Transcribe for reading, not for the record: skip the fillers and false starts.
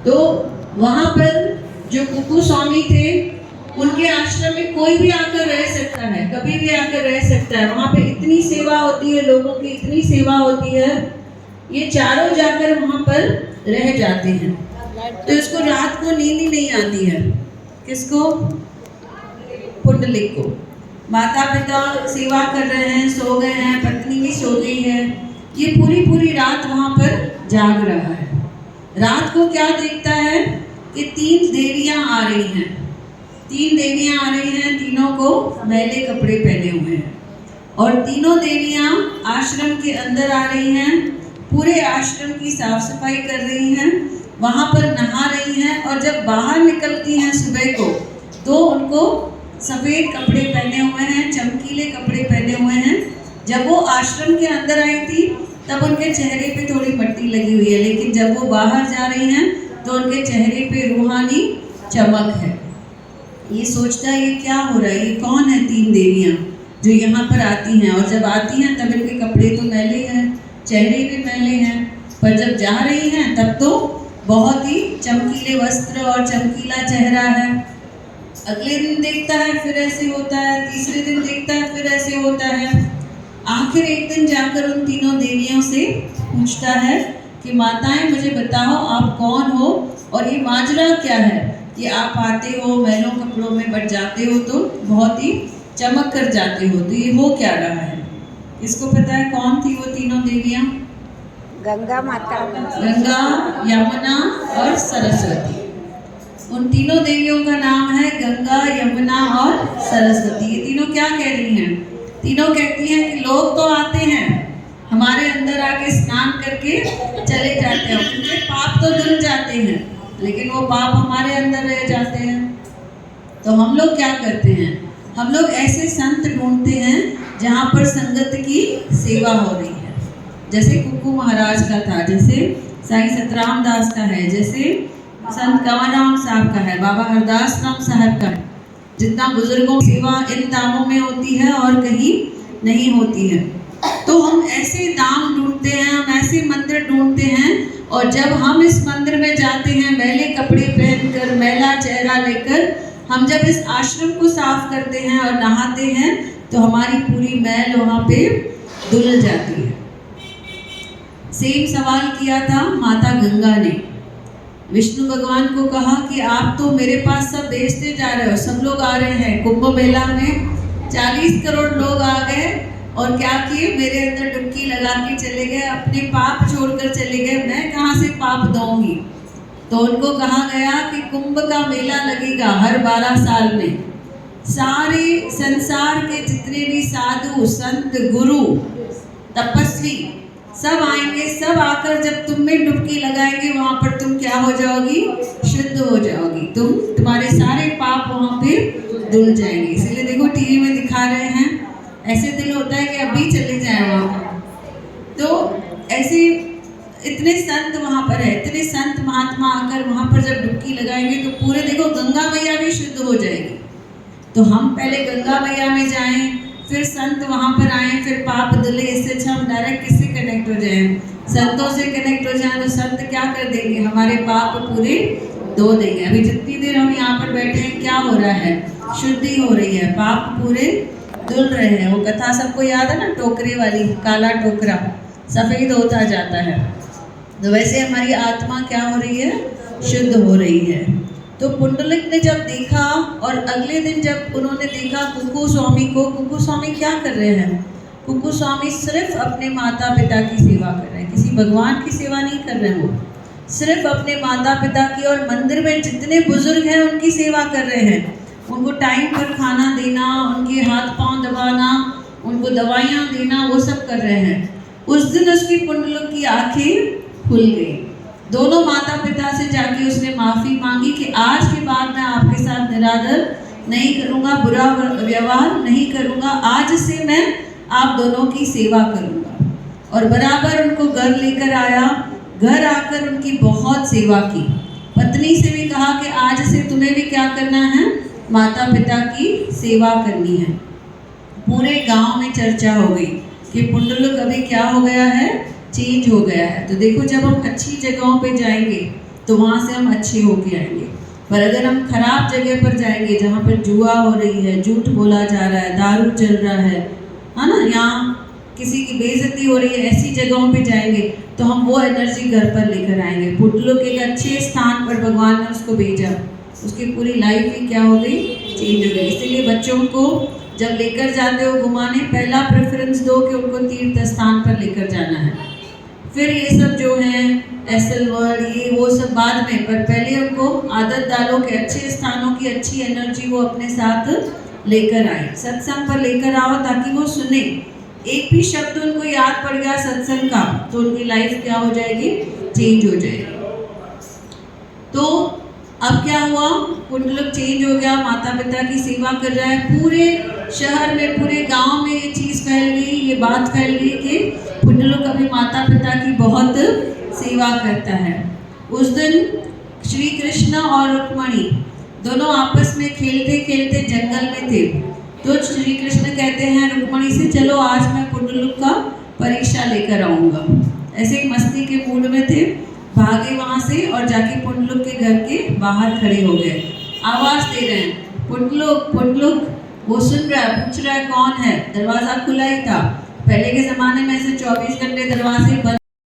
तो वहाँ पर जो कुकू स्वामी थे, उनके आश्रम में कोई भी आकर रह सकता है, कभी भी आकर रह सकता है। वहाँ पे इतनी सेवा होती है, लोगों की इतनी सेवा होती है, ये चारों जाकर वहाँ पर रह जाते हैं। तो इसको रात को नींद ही नहीं आती है। किसको? पुंडलिक को। माता पिता सेवा कर रहे हैं, सो गए हैं, पत्नी भी सो गई है, ये पूरी पूरी रात वहाँ पर जाग रहा है। रात को क्या देखता है कि 3 देवियाँ आ रही हैं। 3 देवियाँ आ रही हैं, तीनों को मैले कपड़े पहने हुए हैं, और तीनों देवियाँ आश्रम के अंदर आ रही हैं, पूरे आश्रम की साफ सफाई कर रही हैं, वहाँ पर नहा रही हैं, और जब बाहर निकलती हैं सुबह को तो उनको सफ़ेद कपड़े पहने हुए हैं, चमकीले कपड़े पहने हुए हैं। जब वो आश्रम के अंदर आई थी तब उनके चेहरे पे थोड़ी मट्टी लगी हुई है, लेकिन जब वो बाहर जा रही हैं तो उनके चेहरे पे रूहानी चमक है। ये सोचता है ये क्या हो रहा है, ये कौन है 3 देवियाँ जो यहाँ पर आती हैं, और जब आती हैं तब इनके कपड़े तो मैले हैं, चेहरे भी मैले हैं, पर जब जा रही हैं तब तो बहुत ही चमकीले वस्त्र और चमकीला चेहरा है। अगले दिन देखता है फिर ऐसे होता है, तीसरे दिन देखता है फिर ऐसे होता है। आखिर एक दिन जाकर उन तीनों देवियों से पूछता है कि माताएं मुझे बताओ आप कौन हो, और ये माजरा क्या है कि आप आते हो मैलों कपड़ों में, बट जाते हो तो बहुत ही चमक कर जाते हो, तो ये हो क्या रहा है? इसको पता है कौन थी वो तीनों देवियाँ? गंगा माता, गंगा, यमुना और सरस्वती। उन तीनों देवियों का नाम है गंगा, यमुना और सरस्वती। ये तीनों क्या कह रही हैं? तीनों कहती हैं कि लोग तो आते हैं हमारे अंदर आके स्नान करके चले जाते हैं, उनके पाप तो धुल जाते हैं, लेकिन वो पाप हमारे अंदर रह जाते हैं। तो हम लोग क्या करते हैं? हम लोग ऐसे संत ढूंढते हैं जहाँ पर संगत की सेवा हो रही है। जैसे कुकू महाराज का था, जैसे साईं सतराम दास का है, जैसे संत कंवरराम साहब का है, बाबा हरदास राम साहब का है। जितना बुजुर्गों की सेवा इन धामों में होती है और कहीं नहीं होती है। तो हम ऐसे धाम ढूंढते हैं, हम ऐसे मंदिर ढूंढते हैं, और जब हम इस मंदिर में जाते हैं मैले कपड़े पहनकर, मैला चेहरा लेकर, हम जब इस आश्रम को साफ करते हैं और नहाते हैं तो हमारी पूरी मैल वहाँ पे धुल जाती है। सेम सवाल किया था माता गंगा ने। विष्णु भगवान को कहा कि आप तो मेरे पास सब बेचते जा रहे हो, सब लोग आ रहे हैं कुंभ मेला में, 40 करोड़ लोग आ गए, और क्या किए? मेरे अंदर डुबकी लगा के चले गए, अपने पाप छोड़कर चले गए, मैं कहाँ से पाप दूंगी? तो उनको कहा गया कि कुंभ का मेला लगेगा हर 12 साल में, सारे संसार के जितने भी साधु संत गुरु तपस्वी सब आएंगे, सब आकर जब तुम में डुबकी लगाएंगे वहाँ पर तुम क्या हो जाओगी? शुद्ध हो जाओगी, तुम्हारे सारे पाप वहाँ पे धुल जाएंगे। इसलिए देखो टीवी में दिखा रहे हैं, ऐसे दिल होता है कि अभी चले जाए वहाँ पर। तो ऐसे इतने संत वहाँ पर है, इतने संत महात्मा आकर वहाँ पर जब डुबकी लगाएंगे तो पूरे देखो गंगा मैया भी शुद्ध हो जाएगी। तो हम पहले गंगा मैया में जाएं, फिर संत वहाँ पर आए, फिर पाप धुले। इससे अच्छा हम डायरेक्ट किससे कनेक्ट हो जाएं? संतों से कनेक्ट हो जाएं तो संत क्या कर देंगे? हमारे पाप पूरे धो देंगे। अभी जितनी देर हम यहाँ पर बैठे हैं क्या हो रहा है? शुद्धि हो रही है, पाप पूरे धुल रहे हैं। वो कथा सबको याद है ना, टोकरे वाली, काला टोकरा सफ़ेद होता जाता है। तो वैसे हमारी आत्मा क्या हो रही है? शुद्ध हो रही है। तो पुंडलिक ने जब देखा, और अगले दिन जब उन्होंने देखा कुकू स्वामी को, कुकू स्वामी क्या कर रहे हैं? कुकू स्वामी सिर्फ अपने माता पिता की सेवा कर रहे हैं, किसी भगवान की सेवा नहीं कर रहे हैं। वो सिर्फ अपने माता पिता की और मंदिर में जितने बुजुर्ग हैं उनकी सेवा कर रहे हैं। उनको टाइम पर खाना देना, उनके हाथ पांव दबाना, उनको दवाइयाँ देना, वो सब कर रहे हैं। उस दिन उसकी पुंडलिक की आँखें खुल गई। दोनों माता पिता से जाके उसने माफ़ी मांगी कि आज के बाद मैं आपके साथ निरादर नहीं करूँगा, बुरा व्यवहार नहीं करूँगा, आज से मैं आप दोनों की सेवा करूँगा। और बराबर उनको घर लेकर आया, घर आकर उनकी बहुत सेवा की। पत्नी से भी कहा कि आज से तुम्हें भी क्या करना है? माता पिता की सेवा करनी है। पूरे गांव में चर्चा हो गई कि पुंडलिक अभी क्या हो गया है? चेंज हो गया है। तो देखो जब हम अच्छी जगहों पे जाएंगे तो वहाँ से हम अच्छे होके आएंगे। पर अगर हम खराब जगह पर जाएंगे जहाँ पर जुआ हो रही है, झूठ बोला जा रहा है, दारू चल रहा है ना, यहाँ किसी की बेइज्जती हो रही है, ऐसी जगहों पे जाएंगे तो हम वो एनर्जी घर पर लेकर आएंगे। पुटलुक एक अच्छे स्थान पर भगवान ने उसको भेजा, उसकी पूरी लाइफ ही क्या हो गई, चेंज हो गई। इसीलिए बच्चों को जब लेकर जाते हो घुमाने, पहला प्रेफरेंस दो कि उनको तीर्थ स्थान पर लेकर जाना है। फिर ये सब जो है एसएल वर्ल्ड ये वो सब बाद में, पर पहले उनको आदत डालो कि अच्छे स्थानों की अच्छी एनर्जी वो अपने साथ लेकर आए, सत्संग पर लेकर आओ ताकि वो सुने। एक भी शब्द उनको याद पड़ गया सत्संग का तो उनकी लाइफ क्या हो जाएगी, चेंज हो जाएगी। तो अब क्या हुआ, पुटलुक चेंज हो गया, माता पिता की सेवा कर रहा है। पूरे शहर में, पूरे गांव में ये चीज़ फैल गई, ये बात फैल गई कि पुटलुक अभी माता पिता की बहुत सेवा करता है। उस दिन श्री कृष्ण और रुक्मणी दोनों आपस में खेलते खेलते जंगल में थे। तो श्री कृष्ण कहते हैं रुक्मणी से, चलो आज मैं पुटलुक का परीक्षा लेकर आऊँगा। ऐसे मस्ती के मूड में थे, भागे वहाँ से और जाके पुटलुक के घर के बाहर खड़े हो गए, आवाज़ दे रहे हैं पुटलुक पुटलुक। वो सुन रहा है, पूछ रहा है कौन है, दरवाज़ा खुला ही था। पहले के ज़माने में ऐसे 24 घंटे दरवाजे बंद